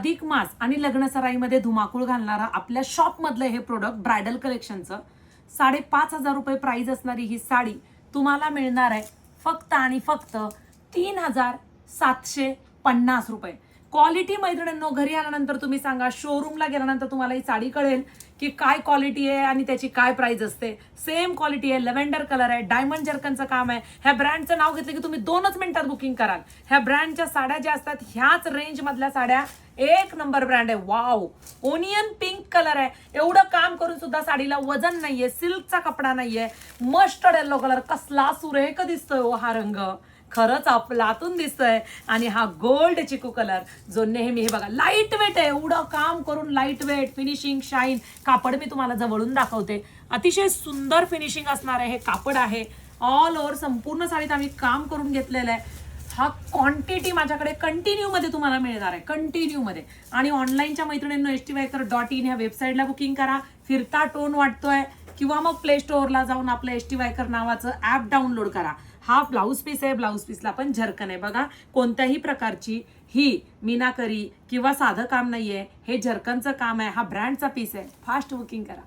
अधिक मास आणि लग्न सराईमध्ये धुमाकूळ घालणारा आपल्या शॉप मधलं हे प्रोडक्ट ब्रायडल कलेक्शनचं 5,500 रुपये प्राइस असणारी ही साडी तुम्हाला मिळणार आहे फक्त आणि फक्त 3,750 रुपये. क्वालिटी मैत्रिणींनो, घरी आल्यानंतर तुम्ही सांगा, शोरूमला गेल्यानंतर तुम्हाला ही साडी कळेल की काय क्वालिटी आहे आणि त्याची काय प्राइस असते. सेम क्वालिटी आहे, लेव्हेंडर कलर आहे, डायमंड जर्कनचं काम आहे. ह्या ब्रँडचं नाव घेतलं की तुम्ही 2च मिनिटात बुकिंग कराल. ह्या ब्रँडच्या साड्या ज्या असतात ह्याच रेंज मधल्या साड्या एक नंबर ब्रँड आहे. वाव, ओनियन पिंक कलर आहे. एवढं काम करून सुद्धा साडीला वजन नाहीये, सिल्कचा कपडा नाहीये. मस्टर्ड येलो कलर, कसला सुरेख दिसतोय हो हा रंग, खरंच आपलातून दिसतोय. आणि हा गोल्ड चिकू कलर जो नेहमी, हे बघा लाईट वेट आहे. एवढं काम करून लाईट वेट, फिनिशिंग, शाईन. कापड मी तुम्हाला जवळून दाखवते. अतिशय सुंदर फिनिशिंग असणार आहे हे कापड आहे. ऑल ओव्हर संपूर्ण साडीत आम्ही काम करून घेतलेलं आहे. हा क्वांटिटी माझ्याकडे कंटिन्यू मध्ये तुम्हाला मिळणार आहे, कंटिन्यू मध्ये. आणि ऑनलाईनच्या मैत्रिणींनो stviker.in ह्या वेबसाईटला बुकिंग करा. फिरता टोन वाटतोय किंवा मग प्ले स्टोअरला जाऊन आपलं stviker नावाचं ऍप डाउनलोड करा. हा ब्लाऊज पीस आहे, ब्लाऊज पीसला पण झरकन आहे. बघा, कोणत्याही प्रकारची ही मीनाकरी किंवा साधं काम नाहीये, हे झरकनचं काम आहे. हा ब्रँडचा पीस आहे. फास्ट बुकिंग करा.